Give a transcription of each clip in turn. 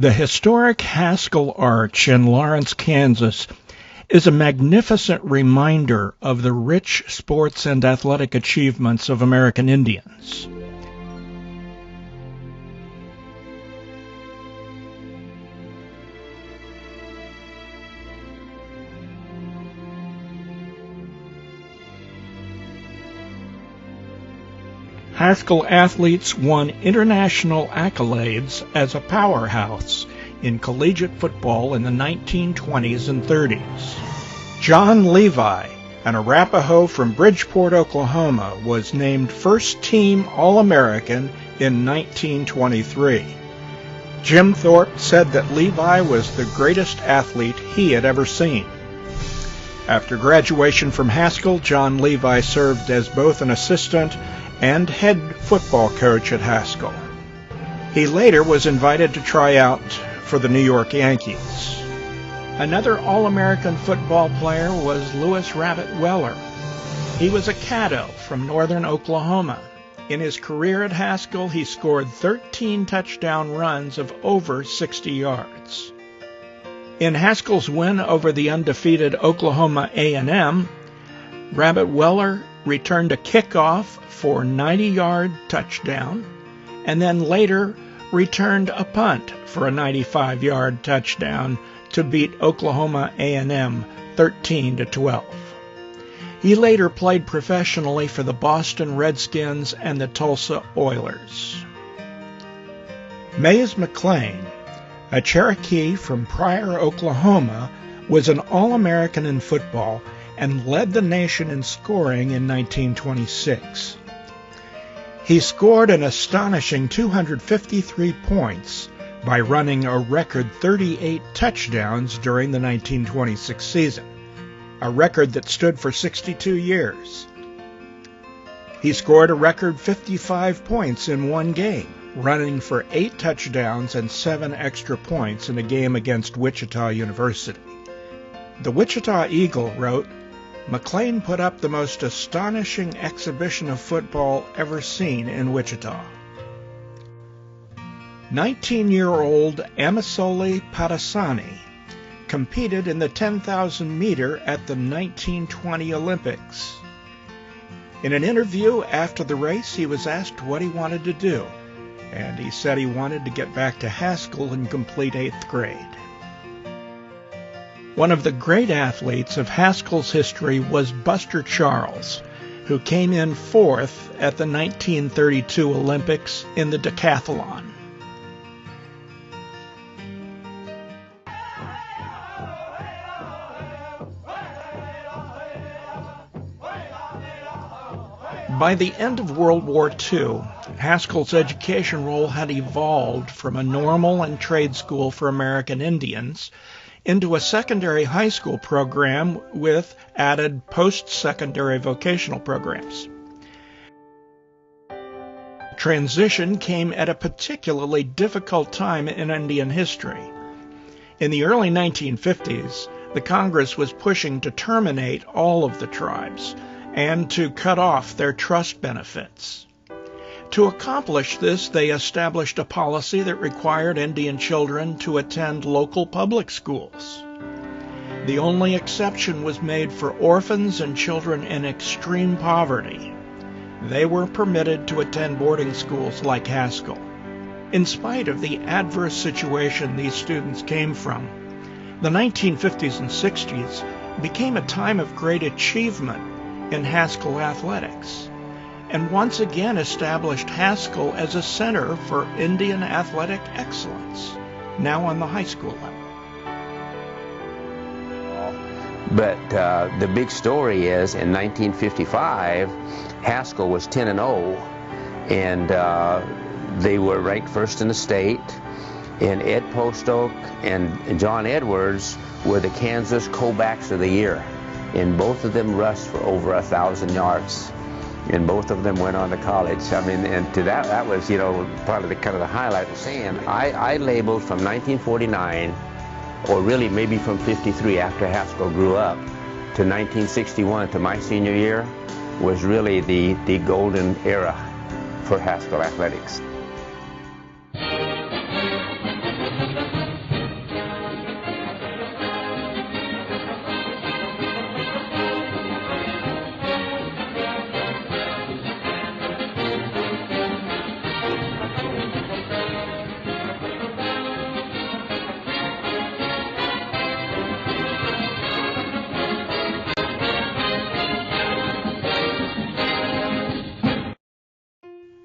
The historic Haskell Arch in Lawrence, Kansas, is a magnificent reminder of the rich sports and athletic achievements of American Indians. Haskell athletes won international accolades as a powerhouse in collegiate football in the 1920s and 30s. John Levi, an Arapaho from Bridgeport, Oklahoma, was named first-team All-American in 1923. Jim Thorpe said that Levi was the greatest athlete he had ever seen. After graduation from Haskell, John Levi served as both an assistant and head football coach at Haskell. He later was invited to try out for the New York Yankees. Another All-American football player was Lewis Rabbit Weller. He was a Caddo from northern Oklahoma. In his career at Haskell, he scored 13 touchdown runs of over 60 yards. In Haskell's win over the undefeated Oklahoma A&M, Rabbit Weller returned a kickoff for a 90-yard touchdown, and then later returned a punt for a 95-yard touchdown to beat Oklahoma A&M 13-12. He later played professionally for the Boston Redskins and the Tulsa Oilers. Mays McLean, a Cherokee from Pryor, Oklahoma, was an All-American in football and led the nation in scoring in 1926. He scored an astonishing 253 points by running a record 38 touchdowns during the 1926 season, a record that stood for 62 years. He scored a record 55 points in one game, running for 8 touchdowns and 7 extra points in a game against Wichita University. The Wichita Eagle wrote, "McLean put up the most astonishing exhibition of football ever seen in Wichita." 19-year-old Amisole Padasani competed in the 10,000 meter at the 1920 Olympics. In an interview after the race, he was asked what he wanted to do, and he said he wanted to get back to Haskell and complete 8th grade. One of the great athletes of Haskell's history was Buster Charles, who came in 4th at the 1932 Olympics in the decathlon. By the end of World War II, Haskell's education role had evolved from a normal and trade school for American Indians into a secondary high school program with added post-secondary vocational programs. Transition came at a particularly difficult time in Indian history. In the early 1950s, the Congress was pushing to terminate all of the tribes and to cut off their trust benefits. To accomplish this, they established a policy that required Indian children to attend local public schools. The only exception was made for orphans and children in extreme poverty. They were permitted to attend boarding schools like Haskell. In spite of the adverse situation these students came from, the 1950s and 60s became a time of great achievement in Haskell athletics, and once again established Haskell as a center for Indian athletic excellence, now on the high school level. But the big story is, in 1955, Haskell was 10-0, and they were ranked first in the state, and Ed Postoke and John Edwards were the Kansas co-backs of the year, and both of them rushed for over 1,000 yards. And both of them went on to college. I mean, and to that was, you know, part of the kind of the highlight of saying, I labeled from 1949, or really maybe from 53 after Haskell grew up, to 1961, to my senior year, was really the golden era for Haskell athletics.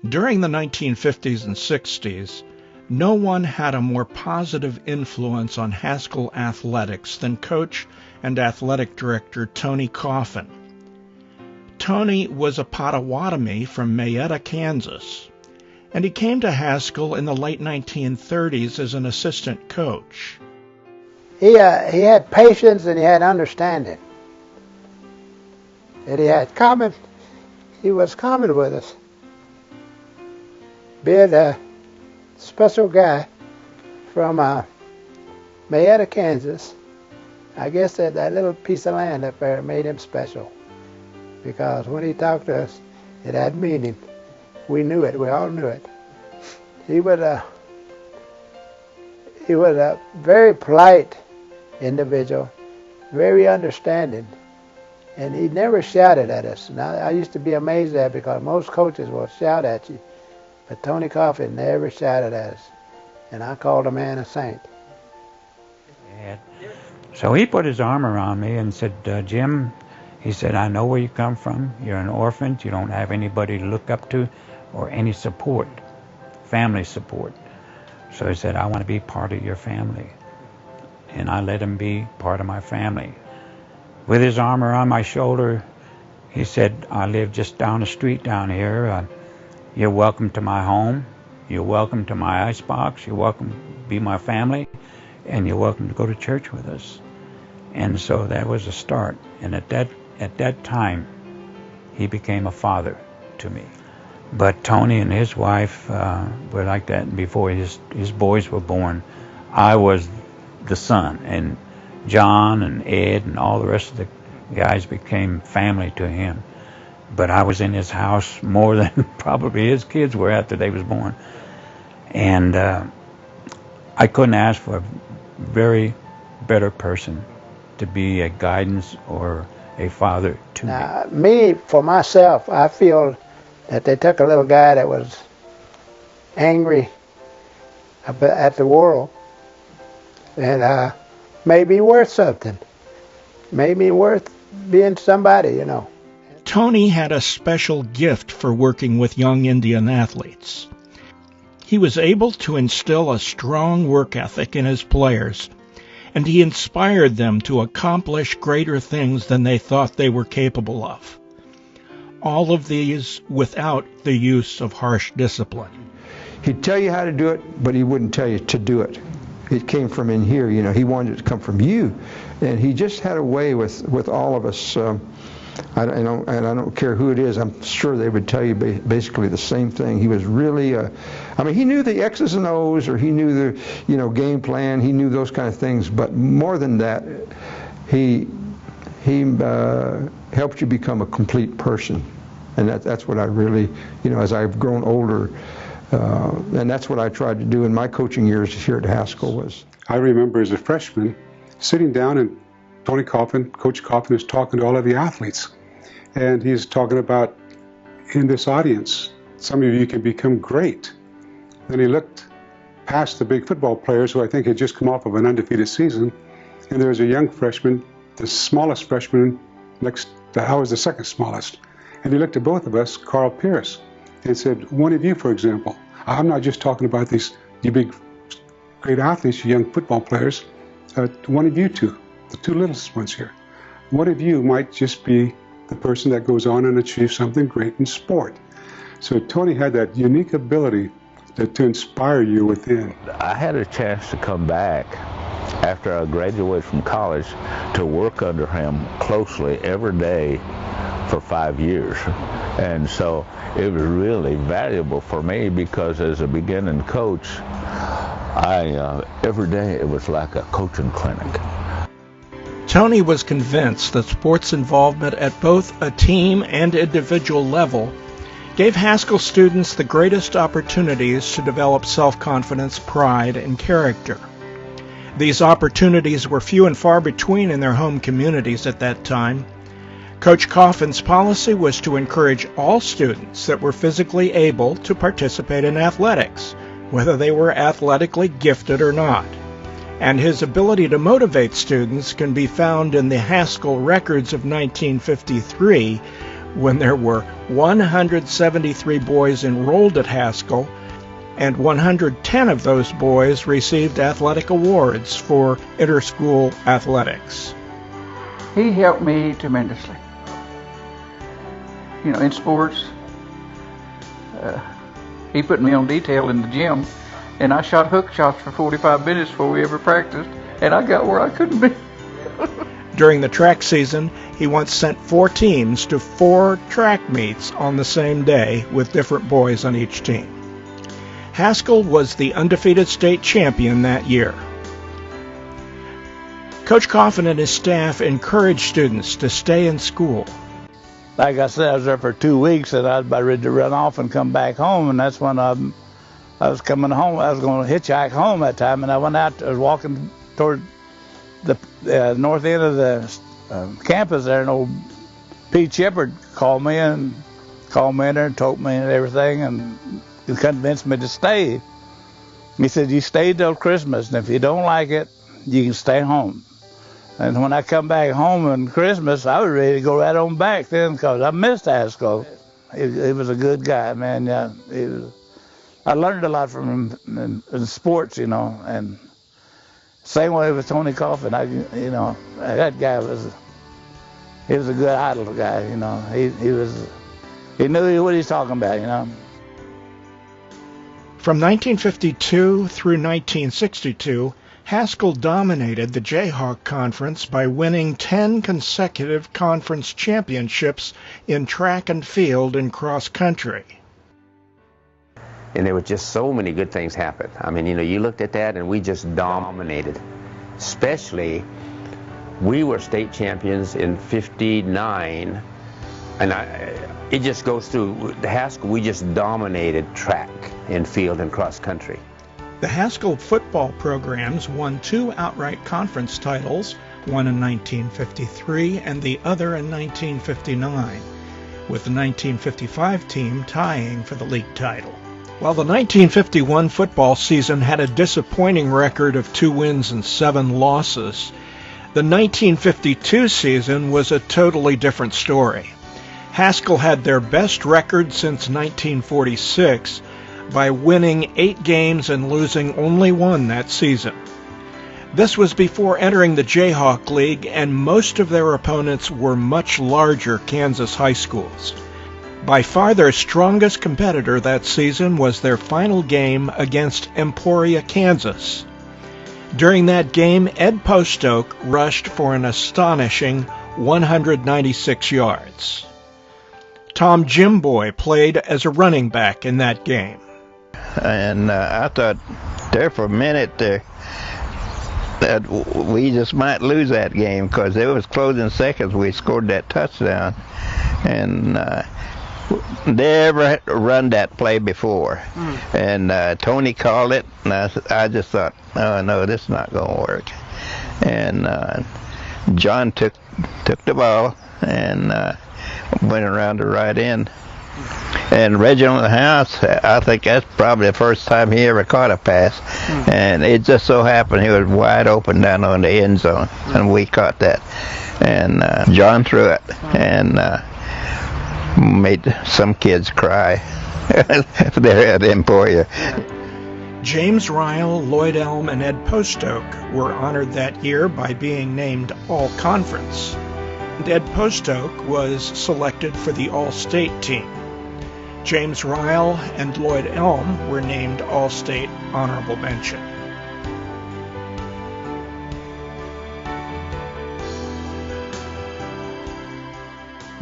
During the 1950s and 60s, no one had a more positive influence on Haskell athletics than coach and athletic director Tony Coffin. Tony was a Potawatomi from Mayetta, Kansas, and he came to Haskell in the late 1930s as an assistant coach. He had patience and he had understanding. And he was common with us. Being a special guy from Mayetta, Kansas, I guess that little piece of land up there made him special. Because when he talked to us, it had meaning. We knew it. We all knew it. He was a very polite individual, very understanding, and he never shouted at us. Now, I used to be amazed at that because most coaches will shout at you, but Tony Coffin never shouted at us, and I called the man a saint. So he put his arm around me and said, Jim, he said, I know where you come from. You're an orphan. You don't have anybody to look up to or any support, family support. So he said, I want to be part of your family. And I let him be part of my family. With his arm around my shoulder, he said, I live just down the street down here. You're welcome to my home. You're welcome to my icebox. You're welcome to be my family. And you're welcome to go to church with us. And so that was a start. And at that time, he became a father to me. But Tony and his wife were like that before his boys were born. I was the son, and John and Ed and all the rest of the guys became family to him. But I was in his house more than probably his kids were after they was born. And I couldn't ask for a very better person to be a guidance or a father to me. For myself, I feel that they took a little guy that was angry at the world and made me worth something. Made me worth being somebody, you know. Tony had a special gift for working with young Indian athletes. He was able to instill a strong work ethic in his players, and he inspired them to accomplish greater things than they thought they were capable of. All of these without the use of harsh discipline. He'd tell you how to do it, but he wouldn't tell you to do it. It came from in here, you know. He wanted it to come from you, and he just had a way with all of us. I don't care who it is. I'm sure they would tell you basically the same thing. He was really, I mean, he knew the X's and O's, or he knew the, you know, game plan. He knew those kind of things. But more than that, he helped you become a complete person, and that's what I really, you know, as I've grown older, and that's what I tried to do in my coaching years here at Haskell. I remember as a freshman sitting down and Coach Coffin is talking to all of the athletes, and he's talking about, in this audience, some of you can become great. Then he looked past the big football players who I think had just come off of an undefeated season, and there was a young freshman, the smallest freshman, I was the second smallest, and he looked at both of us, Carl Pierce, and said, one of you, for example, I'm not just talking about you big, great athletes, you young football players, one of you two, the two littlest ones here. One of you might just be the person that goes on and achieves something great in sport. So Tony had that unique ability to inspire you within. I had a chance to come back after I graduated from college to work under him closely every day for 5 years. And so it was really valuable for me because as a beginning coach, every day it was like a coaching clinic. Tony was convinced that sports involvement at both a team and individual level gave Haskell students the greatest opportunities to develop self-confidence, pride, and character. These opportunities were few and far between in their home communities at that time. Coach Coffin's policy was to encourage all students that were physically able to participate in athletics, whether they were athletically gifted or not. And his ability to motivate students can be found in the Haskell records of 1953, when there were 173 boys enrolled at Haskell, and 110 of those boys received athletic awards for interschool athletics. He helped me tremendously. You know, in sports, he put me on detail in the gym, and I shot hook shots for 45 minutes before we ever practiced, and I got where I couldn't be. During the track season, he once sent 4 teams to 4 track meets on the same day with different boys on each team. Haskell was the undefeated state champion that year. Coach Coffin and his staff encouraged students to stay in school. Like I said, I was there for 2 weeks, and I was about ready to run off and come back home, and that's when I was coming home. I was going to hitchhike home that time, and I went out. I was walking toward the north end of the campus there, and old Pete Shepard called me in there and told me and everything, and he convinced me to stay. He said, "You stay till Christmas, and if you don't like it, you can stay home." And when I come back home on Christmas, I was ready to go right on back then because I missed Haskell. He was a good guy, man. Yeah, I learned a lot from him in sports, you know, and same way with Tony Coffin. That guy was a good idol guy, you know. He knew what he was talking about, you know. From 1952 through 1962, Haskell dominated the Jayhawk Conference by winning 10 consecutive conference championships in track and field and cross country. And there were just so many good things happen. I mean, you know, you looked at that and we just dominated. Especially, we were state champions in '59, and it just goes through the Haskell. We just dominated track and field and cross country. The Haskell football programs won 2 outright conference titles, one in 1953 and the other in 1959, with the 1955 team tying for the league title. While the 1951 football season had a disappointing record of 2 wins and 7 losses, the 1952 season was a totally different story. Haskell had their best record since 1946 by winning 8 games and losing only 1 that season. This was before entering the Jayhawk League, and most of their opponents were much larger Kansas high schools. By far their strongest competitor that season was their final game against Emporia, Kansas. During that game, Ed Postoke rushed for an astonishing 196 yards. Tom Jimboy played as a running back in that game. And I thought there for a minute that we just might lose that game because it was closing seconds. We scored that touchdown, and never run that play before. And Tony called it, and I just thought, oh no, this is not going to work. And John took the ball and went around the right end. And Reginald House, I think that's probably the first time he ever caught a pass. And it just so happened he was wide open down on the end zone, and we caught that. And John threw it, and made some kids cry there at Emporia. James Ryle, Lloyd Elm, and Ed Postoke were honored that year by being named All-Conference. And Ed Postoke was selected for the All-State team. James Ryle and Lloyd Elm were named All-State Honorable Mention.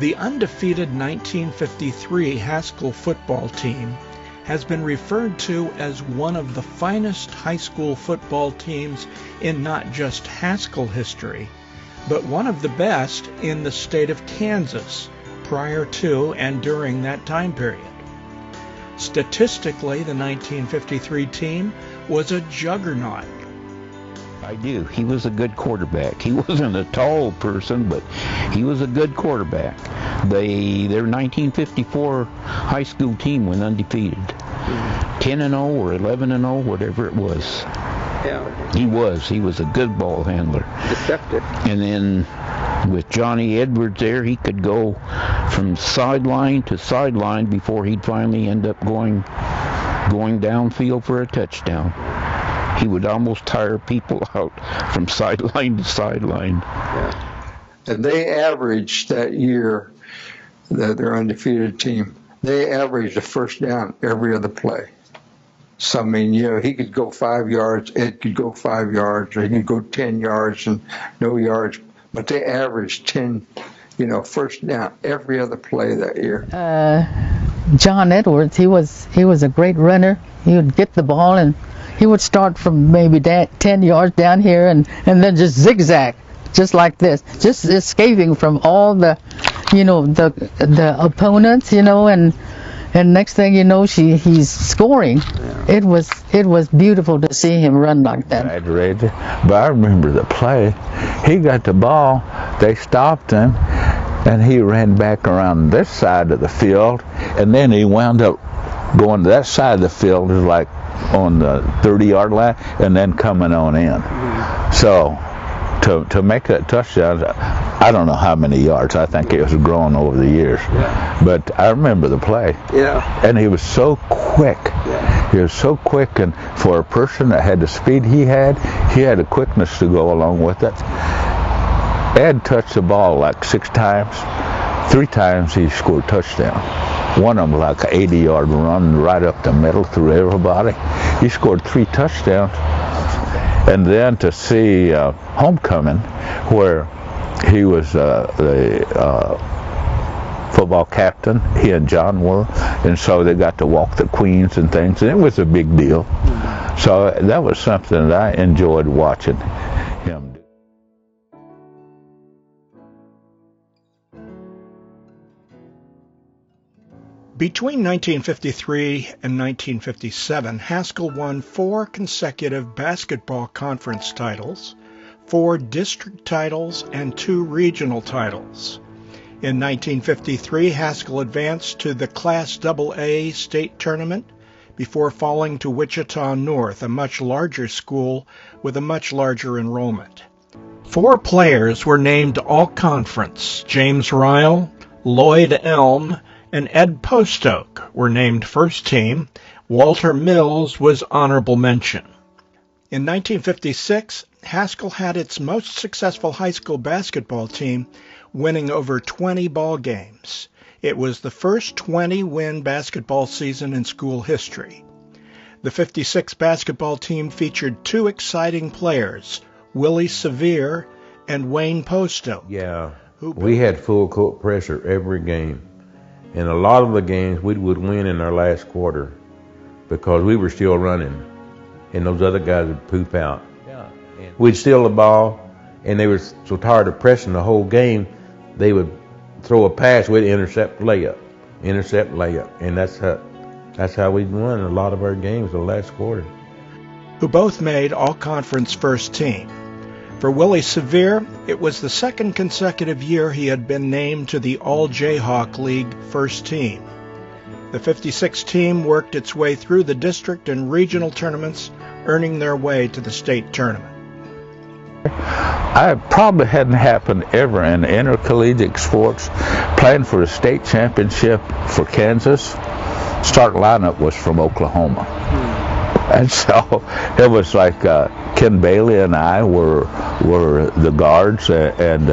The undefeated 1953 Haskell football team has been referred to as one of the finest high school football teams in not just Haskell history, but one of the best in the state of Kansas prior to and during that time period. Statistically, the 1953 team was a juggernaut. I do. He was a good quarterback. He wasn't a tall person, but he was a good quarterback. Their 1954 high school team went undefeated. 10-0 or 11-0, whatever it was. Yeah. He was a good ball handler. Deceptive. And then With Johnny Edwards there, he could go from sideline to sideline before he'd finally end up going downfield for a touchdown. He would almost tire people out from sideline to sideline. Yeah. And they averaged that year, their undefeated team, they averaged a first down every other play. So, I mean, he could go 5 yards, Ed could go 5 yards, or he could go 10 yards and no yards. But they averaged 10, first down every other play that year. John Edwards, he was a great runner. He would get the ball and he would start from maybe 10 yards down here and then just zigzag, just like this, just escaping from all the opponents, and next thing you know, he's scoring. Yeah. It was beautiful to see him run like that. But I remember the play. He got the ball, they stopped him, and he ran back around this side of the field, and then he wound up going to that side of the field, like on the 30-yard line, and then coming on in. So to make that touchdown, I don't know how many yards. I think it was grown over the years. Yeah. But I remember the play. Yeah. And he was so quick. Yeah. He was so quick, and for a person that had the speed he had a quickness to go along with it. Ed touched the ball like 6 times. 3 times he scored a touchdown. One of them like an 80-yard run right up the middle through everybody. He scored 3 touchdowns. And then to see homecoming, where he was the football captain, he and John were, and so they got to walk the queens and things, and it was a big deal. So that was something that I enjoyed watching him do. Between 1953 and 1957, Haskell won 4 consecutive basketball conference titles, 4 district titles, and 2 regional titles. In 1953, Haskell advanced to the Class AA state tournament before falling to Wichita North, a much larger school with a much larger enrollment. 4 players were named All-Conference. James Ryle, Lloyd Elm, and Ed Postoke were named first team. Walter Mills was honorable mention. In 1956, Haskell had its most successful high school basketball team, winning over 20 ball games. It was the first 20-win basketball season in school history. The 56 basketball team featured 2 exciting players, Willie Sevier and Wayne Postoke. Yeah, we had full court pressure every game. And a lot of the games we would win in our last quarter because we were still running, and those other guys would poop out. Yeah. We'd steal the ball, and they were so tired of pressing the whole game, they would throw a pass, we'd intercept layup, and that's how we won a lot of our games the last quarter. Who both made all-conference first team. For Willie Sevier, it was the 2nd consecutive year he had been named to the All-Jayhawk League first team. The 56 team worked its way through the district and regional tournaments, earning their way to the state tournament. I probably hadn't happened ever in intercollegiate sports, playing for the state championship for Kansas. Start lineup was from Oklahoma. And so it was like Ken Bailey and I were the guards, and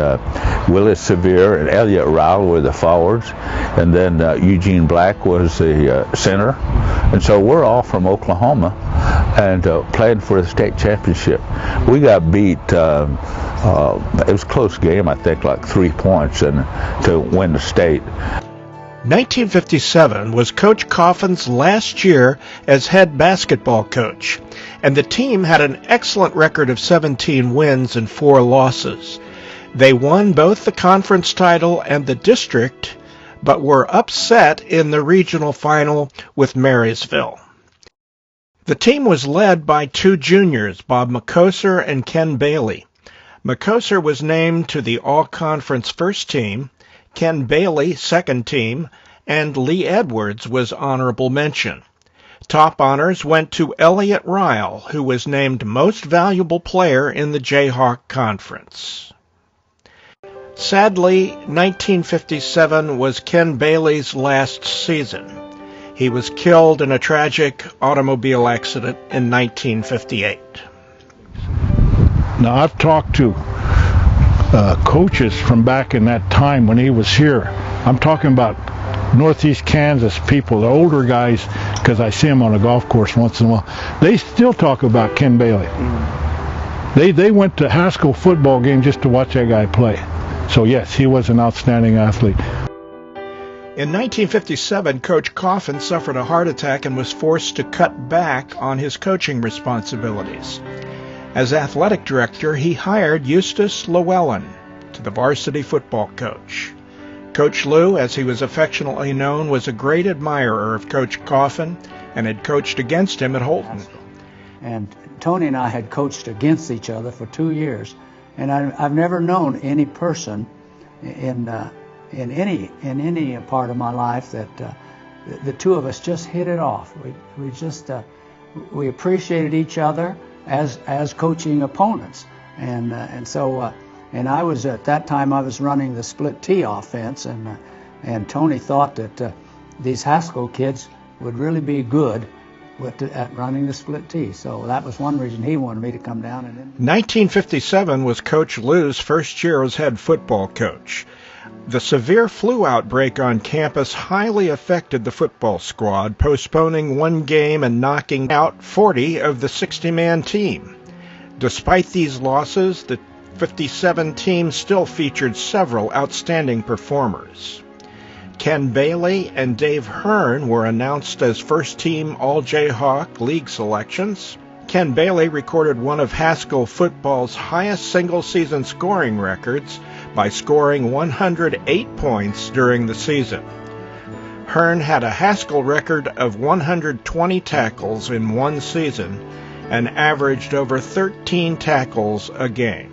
Willis Sevier and Elliot Rowell were the forwards, and then Eugene Black was the center. And so we're all from Oklahoma and playing for the state championship. We got beat, it was a close game, I think like 3 points, and to win the state. 1957 was Coach Coffin's last year as head basketball coach, and the team had an excellent record of 17 wins and 4 losses. They won both the conference title and the district, but were upset in the regional final with Marysville. The team was led by 2 juniors, Bob McCoser and Ken Bailey. McCoser was named to the all-conference first team, Ken Bailey, second team, and Lee Edwards was honorable mention. Top honors went to Elliot Ryle, who was named most valuable player in the Jayhawk Conference. Sadly, 1957 was Ken Bailey's last season. He was killed in a tragic automobile accident in 1958. Now, I've talked to coaches from back in that time when he was here. I'm talking about Northeast Kansas people, the older guys, because I see them on a golf course once in a while. They still talk about Ken Bailey. They went to Haskell football game just to watch that guy play. So yes, he was an outstanding athlete. In 1957, Coach Coffin suffered a heart attack and was forced to cut back on his coaching responsibilities. As athletic director, he hired Eustace Llewellyn to the varsity football coach. Coach Lou, as he was affectionately known, was a great admirer of Coach Coffin and had coached against him at Holton. And Tony and I had coached against each other for 2 years, and I've never known any person in any part of my life that the two of us just hit it off. We appreciated each other as coaching opponents, and so I was at that time I was running the split tee offense, and Tony thought that these Haskell kids would really be good at running the split tee. So that was one reason he wanted me to come down. 1957 was Coach Lou's first year as head football coach. The severe flu outbreak on campus highly affected the football squad, postponing one game and knocking out 40 of the 60-man team. Despite these losses, the 57 team still featured several outstanding performers. Ken Bailey and Dave Hearn were announced as first-team All-Jayhawk League selections. Ken Bailey recorded one of Haskell football's highest single-season scoring records by scoring 108 points during the season. Hearn had a Haskell record of 120 tackles in one season and averaged over 13 tackles a game.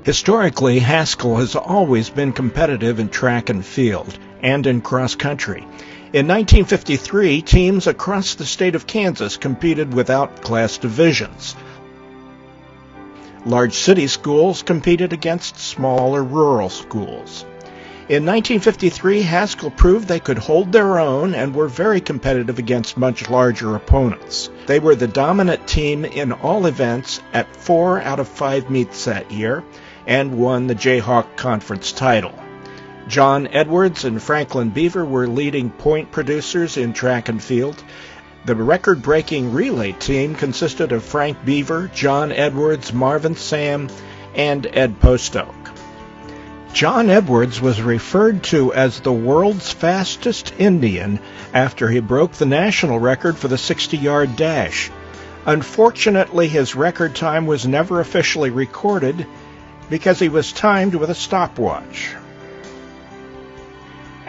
Historically, Haskell has always been competitive in track and field and in cross country. In 1953, teams across the state of Kansas competed without class divisions. Large city schools competed against smaller rural schools. In 1953, Haskell proved they could hold their own and were very competitive against much larger opponents. They were the dominant team in all events at 4 out of 5 meets that year and won the Jayhawk Conference title. John Edwards and Franklin Beaver were leading point producers in track and field. The record-breaking relay team consisted of Frank Beaver, John Edwards, Marvin Sam, and Ed Postoke. John Edwards was referred to as the world's fastest Indian after he broke the national record for the 60-yard dash. Unfortunately, his record time was never officially recorded because he was timed with a stopwatch.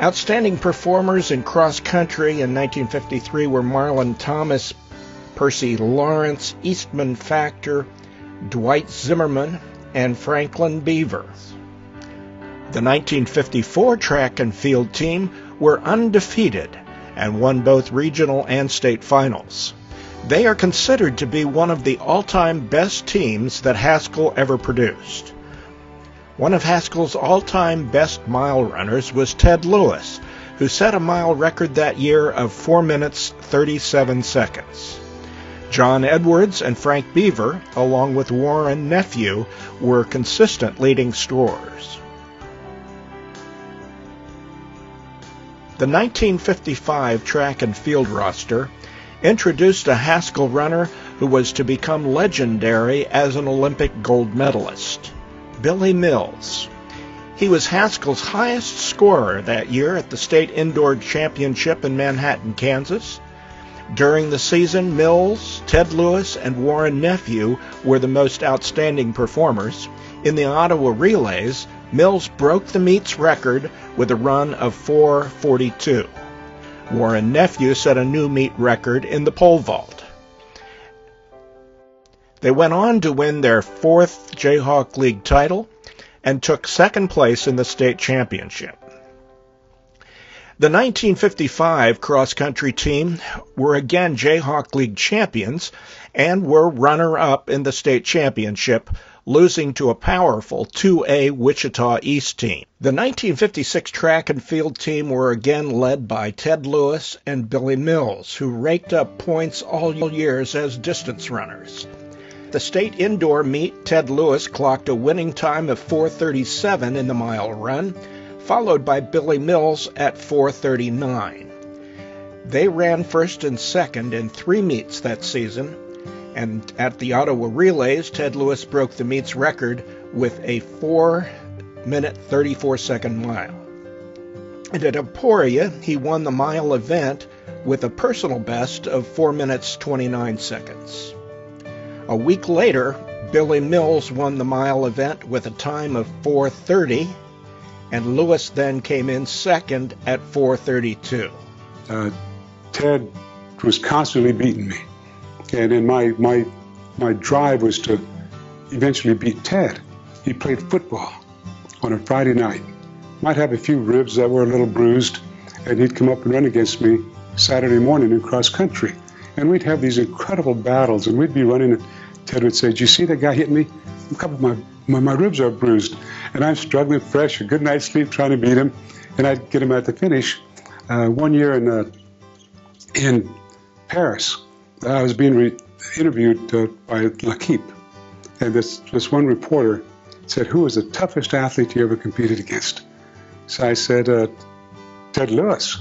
Outstanding performers in cross country in 1953 were Marlon Thomas, Percy Lawrence, Eastman Factor, Dwight Zimmerman, and Franklin Beaver. The 1954 track and field team were undefeated and won both regional and state finals. They are considered to be one of the all-time best teams that Haskell ever produced. One of Haskell's all-time best mile runners was Ted Lewis, who set a mile record that year of 4 minutes 37 seconds. John Edwards and Frank Beaver, along with Warren Nephew, were consistent leading scorers. The 1955 track and field roster introduced a Haskell runner who was to become legendary as an Olympic gold medalist, Billy Mills. He was Haskell's highest scorer that year at the state indoor championship in Manhattan, Kansas. During the season, Mills, Ted Lewis, and Warren Nephew were the most outstanding performers. In the Ottawa relays, Mills broke the meets record with a run of 4:42. Warren Nephew set a new meet record in the pole vault. They went on to win their 4th Jayhawk League title and took second place in the state championship. The 1955 cross-country team were again Jayhawk League champions and were runner-up in the state championship, losing to a powerful 2A Wichita East team. The 1956 track and field team were again led by Ted Lewis and Billy Mills, who raked up points all years as distance runners. The state indoor meet, Ted Lewis clocked a winning time of 4:37 in the mile run, followed by Billy Mills at 4:39. They ran first and second in 3 meets that season, and at the Ottawa Relays, Ted Lewis broke the meet's record with a 4-minute 34-second mile. And at Emporia, he won the mile event with a personal best of 4 minutes 29 seconds. A week later, Billy Mills won the mile event with a time of 4:30, and Lewis then came in second at 4:32. Ted was constantly beating me, and then my drive was to eventually beat Ted. He played football on a Friday night. Might have a few ribs that were a little bruised, and he'd come up and run against me Saturday morning in cross country. And we'd have these incredible battles, and we'd be running, and Ted would say, "Did you see that guy hit me? A couple of my ribs are bruised." And I'm struggling fresh, a good night's sleep trying to beat him, and I'd get him at the finish. One year in Paris, I was being interviewed by L'Equipe, and this one reporter said, "Who was the toughest athlete you ever competed against?" So I said, "Ted Lewis."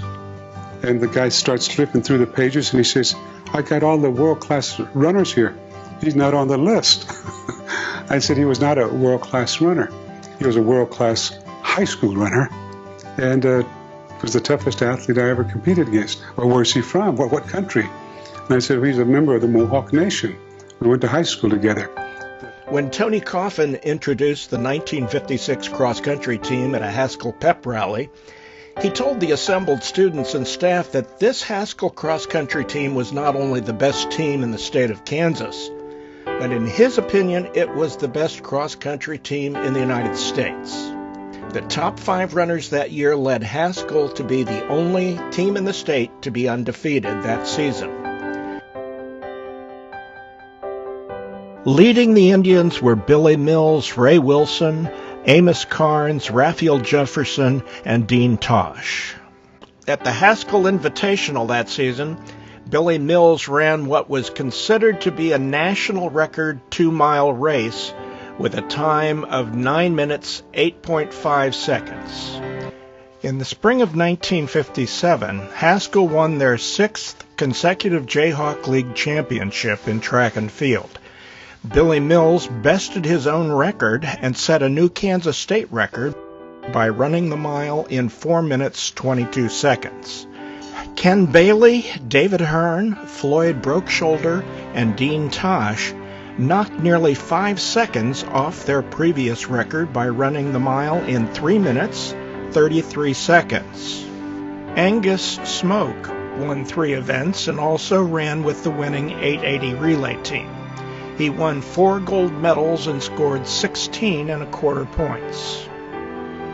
And the guy starts flipping through the pages, and he says, "I got all the world-class runners here. He's not on the list." I said he was not a world-class runner. He was a world-class high school runner, and was the toughest athlete I ever competed against. Well, where's he from? What country? And I said, well, he's a member of the Mohawk Nation. We went to high school together. When Tony Coffin introduced the 1956 cross-country team at a Haskell pep rally, he told the assembled students and staff that this Haskell cross-country team was not only the best team in the state of Kansas, but in his opinion, it was the best cross-country team in the United States. The top 5 runners that year led Haskell to be the only team in the state to be undefeated that season. Leading the Indians were Billy Mills, Ray Wilson, Amos Carnes, Raphael Jefferson, and Dean Tosh. At the Haskell Invitational that season, Billy Mills ran what was considered to be a national record 2-mile race with a time of 9 minutes, 8.5 seconds. In the spring of 1957, Haskell won their 6th consecutive Jayhawk League championship in track and field. Billy Mills bested his own record and set a new Kansas State record by running the mile in 4 minutes, 22 seconds. Ken Bailey, David Hearn, Floyd Brokeshoulder, and Dean Tosh knocked nearly 5 seconds off their previous record by running the mile in 3 minutes, 33 seconds. Angus Smoke won 3 events and also ran with the winning 880 relay team. He won 4 gold medals and scored 16.25 points.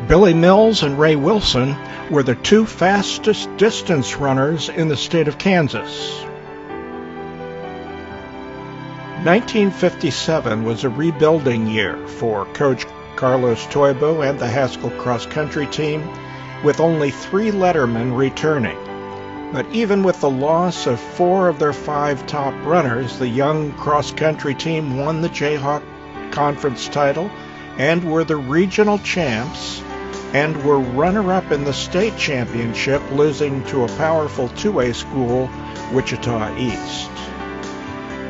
Billy Mills and Ray Wilson were the 2 fastest distance runners in the state of Kansas. 1957 was a rebuilding year for Coach Carlos Toibo and the Haskell cross-country team, with only 3 lettermen returning. But even with the loss of 4 of their 5 top runners, the young cross-country team won the Jayhawk Conference title and were the regional champs and were runner-up in the state championship, losing to a powerful 2A school, Wichita East.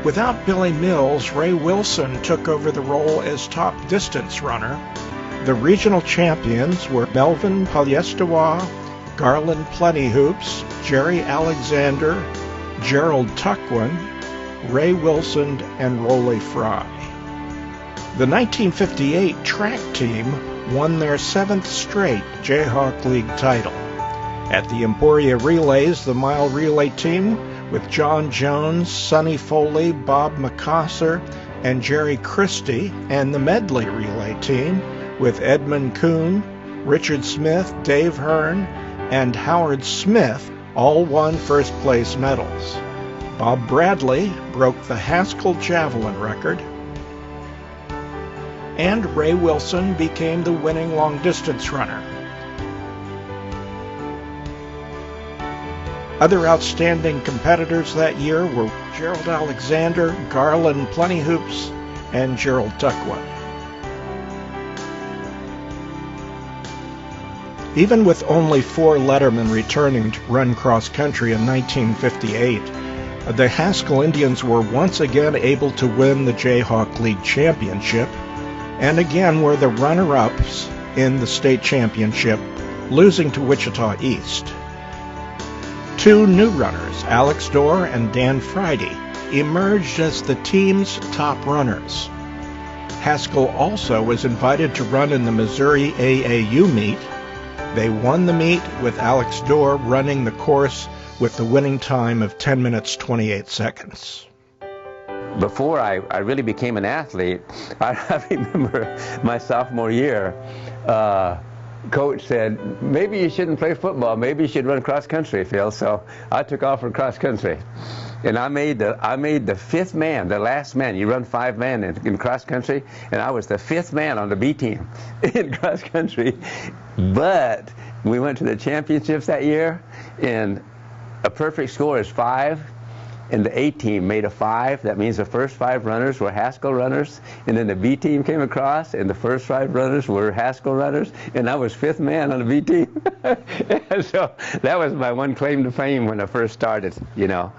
Without Billy Mills, Ray Wilson took over the role as top distance runner. The regional champions were Melvin Polyestawa, Garland Plenty Hoops, Jerry Alexander, Gerald Tuckwin, Ray Wilson, and Rolly Fry. The 1958 track team won their 7th straight Jayhawk League title. At the Emporia Relays, the mile relay team, with John Jones, Sonny Foley, Bob McCosser, and Jerry Christie, and the medley relay team, with Edmund Kuhn, Richard Smith, Dave Hearn, and Howard Smith all won first-place medals. Bob Bradley broke the Haskell javelin record, and Ray Wilson became the winning long-distance runner. Other outstanding competitors that year were Gerald Alexander, Garland Plentyhoops, and Gerald Tuckwin. Even with only 4 lettermen returning to run cross-country in 1958, the Haskell Indians were once again able to win the Jayhawk League Championship, and again were the runner-ups in the state championship, losing to Wichita East. 2 new runners, Alex Dorr and Dan Friday, emerged as the team's top runners. Haskell also was invited to run in the Missouri AAU meet. They won the meet, with Alex Dorr running the course with the winning time of 10 minutes 28 seconds. Before I really became an athlete, I remember my sophomore year, Coach said, maybe you shouldn't play football, maybe you should run cross country, Phil. So I took off for cross country. And I made the 5th man, the last man. You run 5 men in cross country, and I was the 5th man on the B team in cross country. But we went to the championships that year, and a perfect score is 5. And the A team made a 5. That means the first 5 runners were Haskell runners. And then the B team came across, and the first 5 runners were Haskell runners. And I was 5th man on the B team. And so that was my one claim to fame when I first started, you know.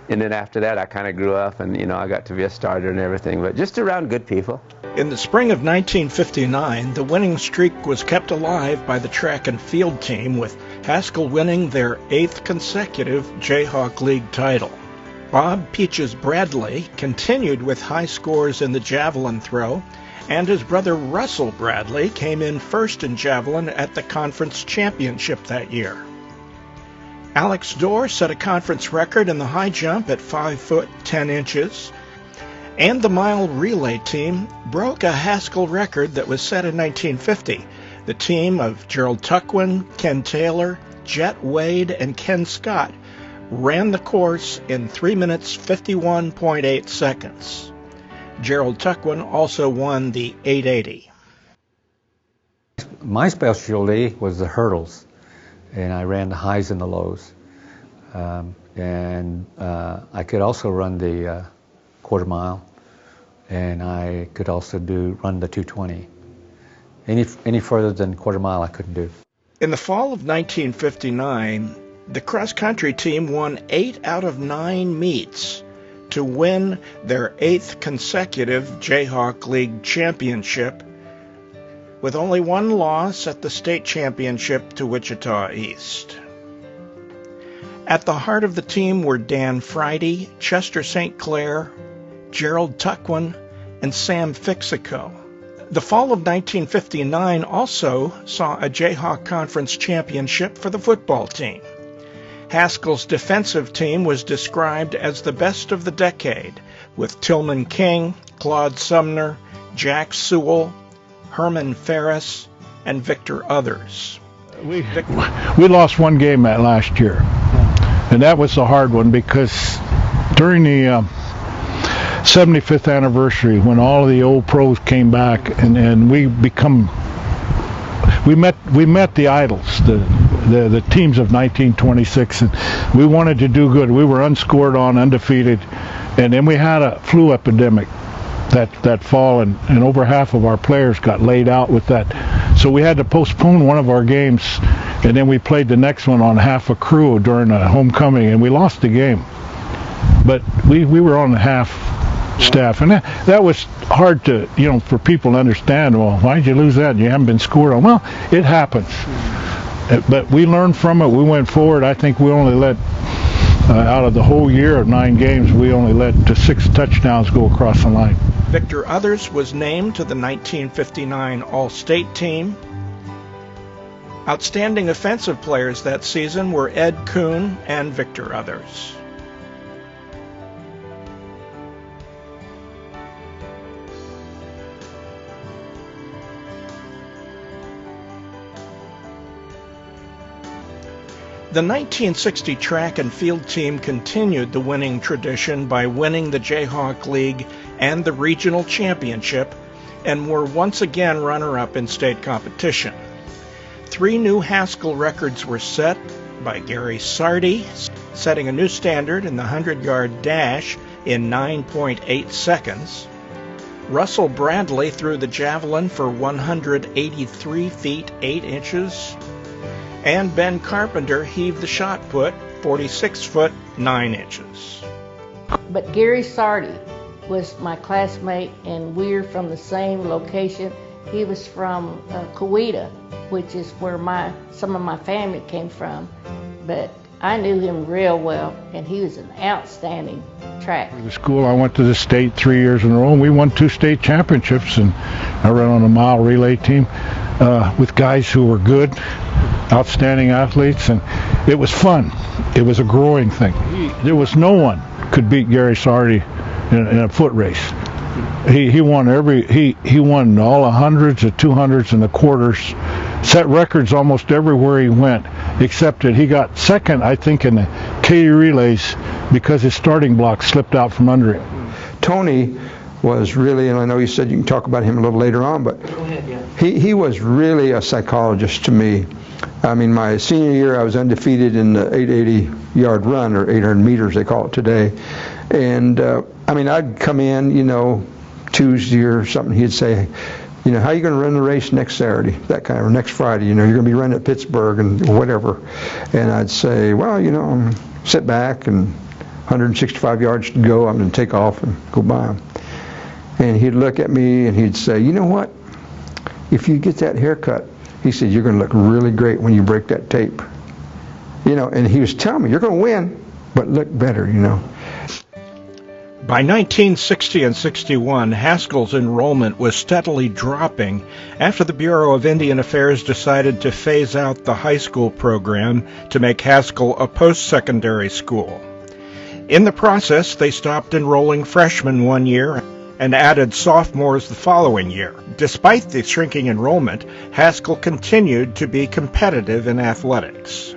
And then after that, I kind of grew up, and, you know, I got to be a starter and everything. But just around good people. In the spring of 1959, the winning streak was kept alive by the track and field team, with Haskell winning their 8th consecutive Jayhawk League title. Bob Peaches Bradley continued with high scores in the javelin throw, and his brother Russell Bradley came in first in javelin at the conference championship that year. Alex Dorr set a conference record in the high jump at 5 foot 10 inches, and the mile relay team broke a Haskell record that was set in 1950. The team of Gerald Tuckwin, Ken Taylor, Jet Wade, and Ken Scott ran the course in 3 minutes 51.8 seconds. Gerald Tuckwin also won the 880. My specialty was the hurdles, and I ran the highs and the lows. I could also run the quarter mile, and I could also run the 220. Any further than quarter mile I couldn't do. In the fall of 1959, the cross-country team won 8 out of 9 meets to win their 8th consecutive Jayhawk League championship, with only 1 loss at the state championship to Wichita East. At the heart of the team were Dan Friday, Chester St. Clair, Gerald Tuckwin, and Sam Fixico. The fall of 1959 also saw a Jayhawk Conference championship for the football team. Haskell's defensive team was described as the best of the decade, with Tillman King, Claude Sumner, Jack Sewell, Herman Ferris, and Victor Others. We lost 1 game that last year, and that was the hard one, because during the 75th anniversary, when all of the old pros came back, and we met the idols, the teams of 1926, and we wanted to do good. We were unscored on, undefeated, and then we had a flu epidemic that fall, and over half of our players got laid out with that. So we had to postpone one of our games, and then we played the next one on half a crew during a homecoming, and we lost the game. But we were on the half staff, and that was hard to, for people to understand. Well, why did you lose that? You haven't been scored on. Well, it happens. But we learned from it. We went forward. I think we only let, out of the whole year of 9 games, we only let 6 touchdowns go across the line. Victor Others was named to the 1959 All-State team. Outstanding offensive players that season were Ed Kuhn and Victor Others. The 1960 track and field team continued the winning tradition by winning the Jayhawk League and the regional championship, and were once again runner-up in state competition. 3 new Haskell records were set by Gary Sardi, setting a new standard in the 100-yard dash in 9.8 seconds. Russell Bradley threw the javelin for 183 feet 8 inches. And Ben Carpenter heaved the shot put 46 foot 9 inches. But Gary Sardi was my classmate, and we're from the same location. He was from Coweta, which is where some of my family came from. But I knew him real well, and he was an outstanding track. The school, I went to the state 3 years in a row, and we won 2 state championships, and I ran on a mile relay team with guys who were good, outstanding athletes, and it was fun. It was a growing thing. There was no one could beat Gary Sardi in a foot race. He won he won all the hundreds, the 200s, and the quarters. Set records almost everywhere he went, except that he got second, I think, in the K relays because his starting block slipped out from under him. Tony was really, and I know you said you can talk about him a little later on, but Go ahead, yeah. he was really a psychologist to me. I mean, my senior year, I was undefeated in the 880-yard run, or 800 meters, they call it today. And, I mean, I'd come in, you know, Tuesday or something, he'd say, you know, how are you going to run the race next Saturday, that kind of, or next Friday, you know, you're going to be running at Pittsburgh and whatever. And I'd say, well, you know, sit back and 165 yards to go, I'm going to take off and go by him. And he'd look at me and he'd say, you know what, if you get that haircut, he said, you're going to look really great when you break that tape. You know, and he was telling me, you're going to win, but look better, you know. By 1960 and 61, Haskell's enrollment was steadily dropping after the Bureau of Indian Affairs decided to phase out the high school program to make Haskell a post-secondary school. In the process, they stopped enrolling freshmen one year and added sophomores the following year. Despite the shrinking enrollment, Haskell continued to be competitive in athletics.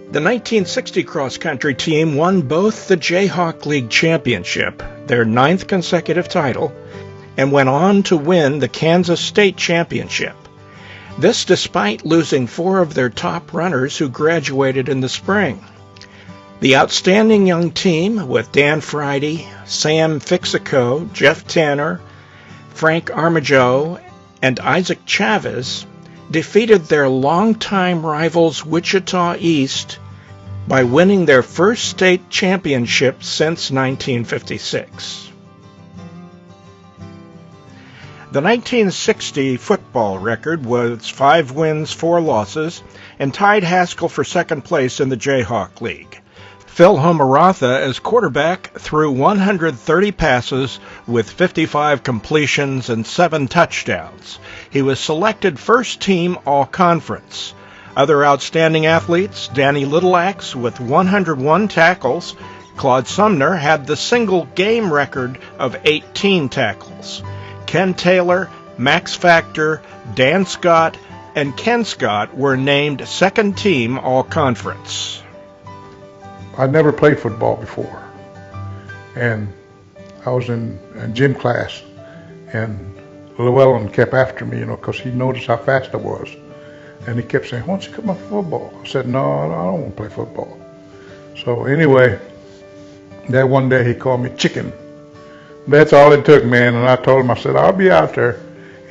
The 1960 cross-country team won both the Jayhawk League Championship, their 9th consecutive title, and went on to win the Kansas State Championship. This despite losing 4 of their top runners who graduated in the spring. The outstanding young team, with Dan Friday, Sam Fixico, Jeff Tanner, Frank Armijo, and Isaac Chavez, defeated their longtime rivals Wichita East by winning their first state championship since 1956. The 1960 football record was 5 wins, 4 losses, and tied Haskell for second place in the Jayhawk League. Phil Homaratha, as quarterback, threw 130 passes with 55 completions and 7 touchdowns. He was selected first team all-conference. Other outstanding athletes, Danny Littleaxe with 101 tackles. Claude Sumner had the single game record of 18 tackles. Ken Taylor, Max Factor, Dan Scott, and Ken Scott were named second team all-conference. I'd never played football before, and I was in gym class, and Llewellyn kept after me, you know, because he noticed how fast I was, and he kept saying, why don't you come up for football? I said, no, I don't want to play football. So anyway, that one day he called me chicken. That's all it took, man, and I told him, I said, I'll be out there.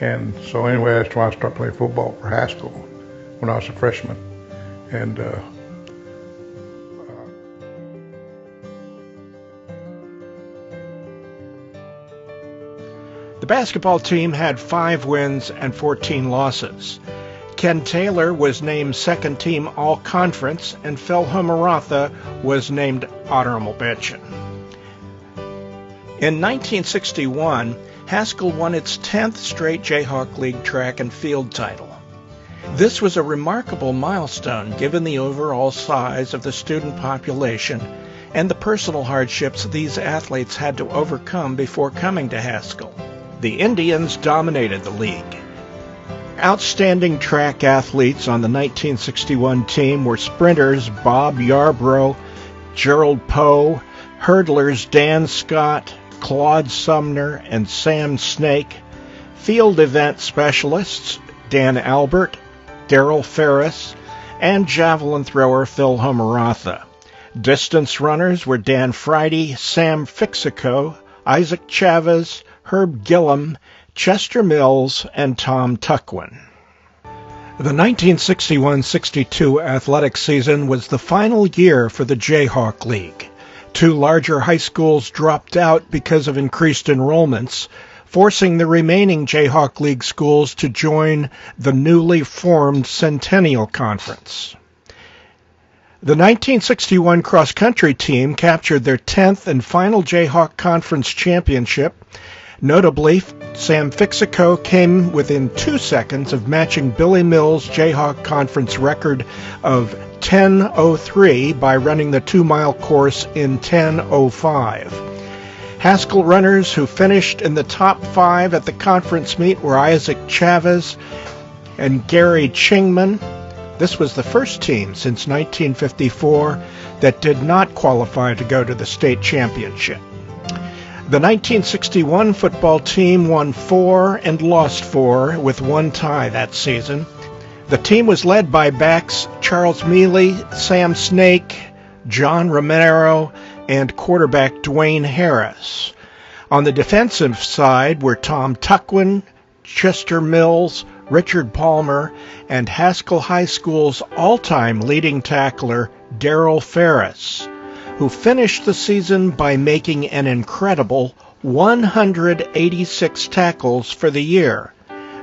And so anyway, that's why I started playing football for Haskell when I was a freshman. And the basketball team had 5 wins and 14 losses. Ken Taylor was named second team all-conference, and Phil Homaratha was named honorable mention. In 1961, Haskell won its 10th straight Jayhawk League track and field title. This was a remarkable milestone given the overall size of the student population and the personal hardships these athletes had to overcome before coming to Haskell. The Indians dominated the league. outstanding track athletes on the 1961 team were sprinters Bob Yarbrough, Gerald Poe, hurdlers Dan Scott, Claude Sumner, and Sam Snake, field event specialists Dan Albert, Darrell Ferris, and javelin thrower Phil Homaratha. Distance runners were Dan Friday, Sam Fixico, Isaac Chavez, Herb Gillum, Chester Mills, and Tom Tuckwin. The 1961-62 athletic season was the final year for the Jayhawk League. 2 larger high schools dropped out because of increased enrollments, forcing the remaining Jayhawk League schools to join the newly formed Centennial Conference. The 1961 cross-country team captured their 10th and final Jayhawk Conference championship. Notably, Sam Fixico came within 2 seconds of matching Billy Mills' Jayhawk Conference record of 10:03 by running the 2-mile course in 10:05. Haskell runners who finished in the top 5 at the conference meet were Isaac Chavez and Gary Chingman. This was the first team since 1954 that did not qualify to go to the state championship. The 1961 football team won 4 and lost 4 with 1 tie that season. The team was led by backs Charles Mealy, Sam Snake, John Romero, and quarterback Dwayne Harris. On the defensive side were Tom Tuckwin, Chester Mills, Richard Palmer, and Haskell High School's all-time leading tackler Darrell Ferris, who finished the season by making an incredible 186 tackles for the year,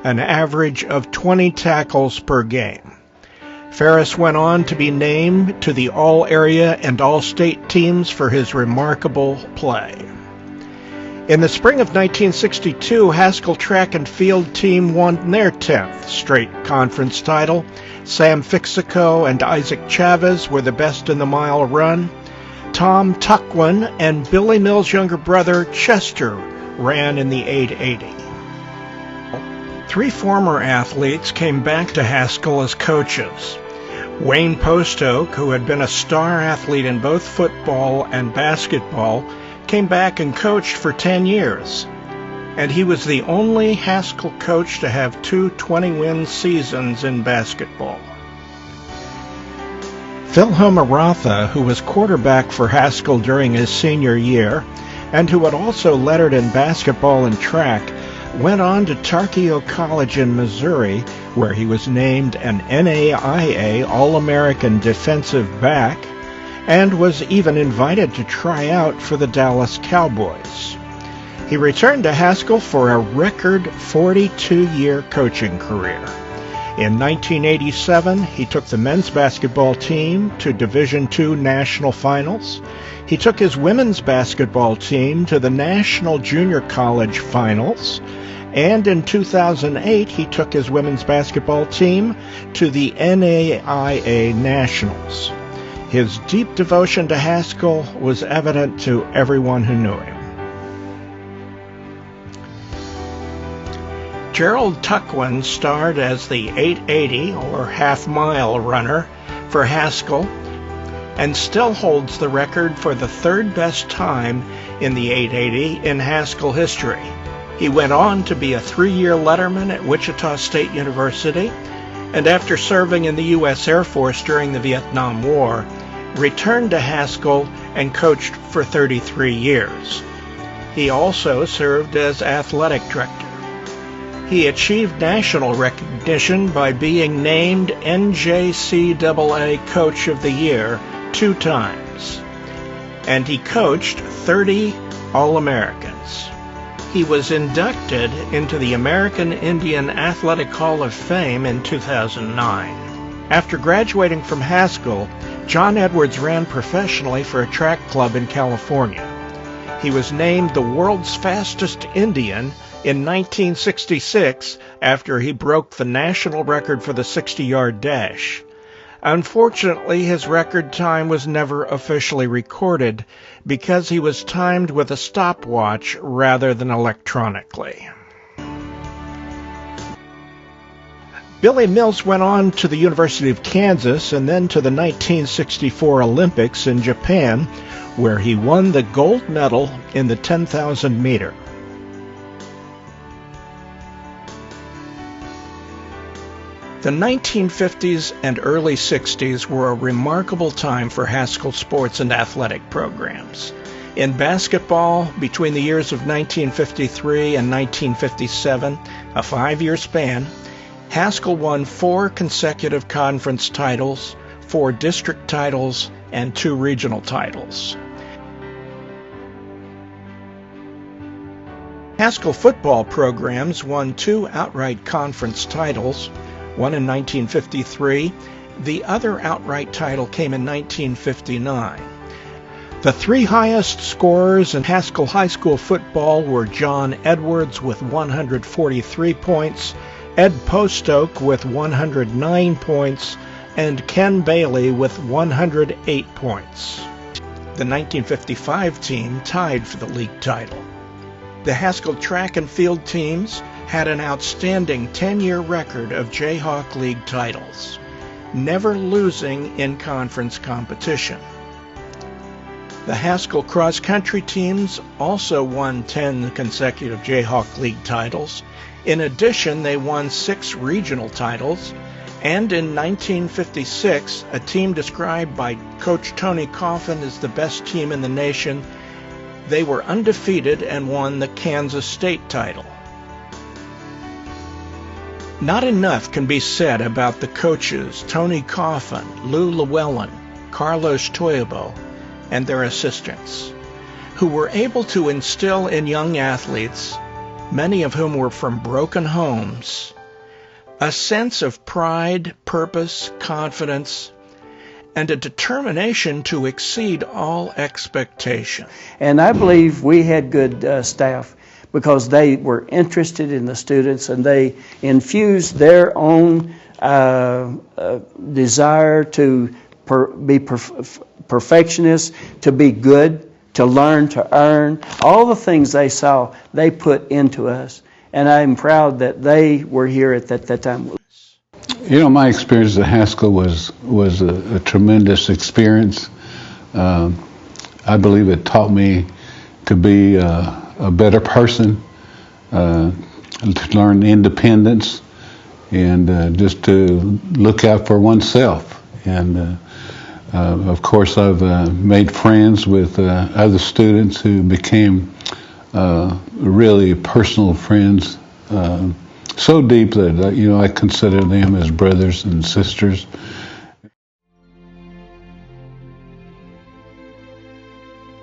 an average of 20 tackles per game. Ferris went on to be named to the All-Area and All-State teams for his remarkable play. In the spring of 1962, Haskell track and field team won their 10th straight conference title. Sam Fixico and Isaac Chavez were the best in the mile run. Tom Tuckwin and Billy Mills' younger brother Chester ran in the 880. 3 former athletes came back to Haskell as coaches. Wayne Postoke, who had been a star athlete in both football and basketball, came back and coached for 10 years. And he was the only Haskell coach to have 2 20-win seasons in basketball. Phil Homaratha, who was quarterback for Haskell during his senior year, and who had also lettered in basketball and track, went on to Tarkio College in Missouri, where he was named an NAIA All-American defensive back, and was even invited to try out for the Dallas Cowboys. He returned to Haskell for a record 42-year coaching career. In 1987, he took the men's basketball team to Division II national finals. He took his women's basketball team to the National Junior College finals. And in 2008, he took his women's basketball team to the NAIA Nationals. His deep devotion to Haskell was evident to everyone who knew him. Gerald Tuckwin starred as the 880 or half-mile runner for Haskell and still holds the record for the 3rd best time in the 880 in Haskell history. He went on to be a 3-year letterman at Wichita State University, and after serving in the U.S. Air Force during the Vietnam War, returned to Haskell and coached for 33 years. He also served as athletic director. He achieved national recognition by being named NJCAA Coach of the Year 2 times, and he coached 30 All-Americans. He was inducted into the American Indian Athletic Hall of Fame in 2009. After graduating from Haskell, John Edwards ran professionally for a track club in California. He was named the world's fastest Indian in 1966 after he broke the national record for the 60-yard dash. Unfortunately, his record time was never officially recorded because he was timed with a stopwatch rather than electronically. Billy Mills went on to the University of Kansas and then to the 1964 Olympics in Japan, where he won the gold medal in the 10,000 meter. The 1950s and early 60s were a remarkable time for Haskell sports and athletic programs. In basketball, between the years of 1953 and 1957, a 5-year span, Haskell won 4 consecutive conference titles, 4 district titles, and 2 regional titles. Haskell football programs won 2 outright conference titles, one in 1953. The other outright title came in 1959. The 3 highest scorers in Haskell High School football were John Edwards with 143 points, Ed Postoke with 109 points, and Ken Bailey with 108 points. The 1955 team tied for the league title. The Haskell track and field teams had an outstanding 10-year record of Jayhawk League titles, never losing in conference competition. The Haskell cross-country teams also won 10 consecutive Jayhawk League titles. In addition, they won 6 regional titles, and in 1956, a team described by Coach Tony Coffin as the best team in the nation, they were undefeated and won the Kansas State title. Not enough can be said about the coaches Tony Coffin, Lou Llewellyn, Carlos Toyobo, and their assistants, who were able to instill in young athletes, many of whom were from broken homes, a sense of pride, purpose, confidence, and a determination to exceed all expectation. And I believe we had good staff because they were interested in the students and they infused their own desire to be perfectionists, to be good, to learn, to earn. All the things they saw, they put into us. And I'm proud that they were here at that time. You know, my experience at Haskell was a tremendous experience. I believe it taught me to be a better person, to learn independence, and just to look out for oneself. And of course, I've made friends with other students who became really personal friends, so deep that I consider them as brothers and sisters.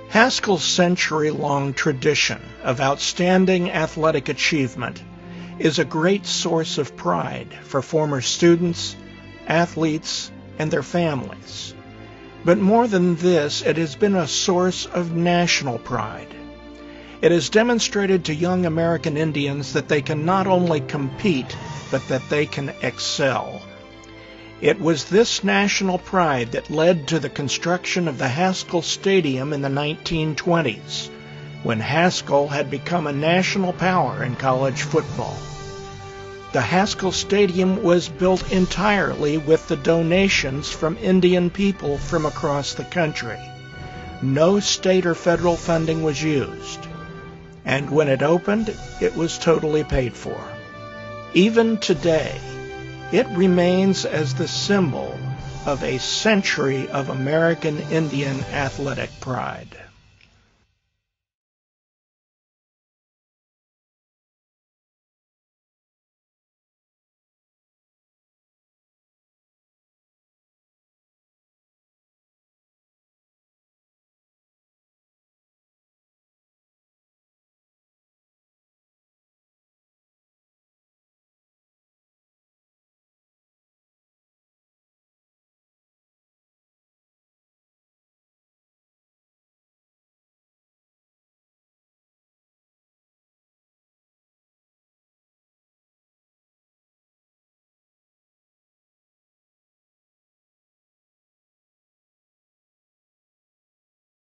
Haskell's century-long tradition of outstanding athletic achievement is a great source of pride for former students, athletes, and their families. But more than this, it has been a source of national pride. It has demonstrated to young American Indians that they can not only compete, but that they can excel. It was this national pride that led to the construction of the Haskell Stadium in the 1920s, when Haskell had become a national power in college football. The Haskell Stadium was built entirely with the donations from Indian people from across the country. No state or federal funding was used. And when it opened, it was totally paid for. Even today, it remains as the symbol of a century of American Indian athletic pride.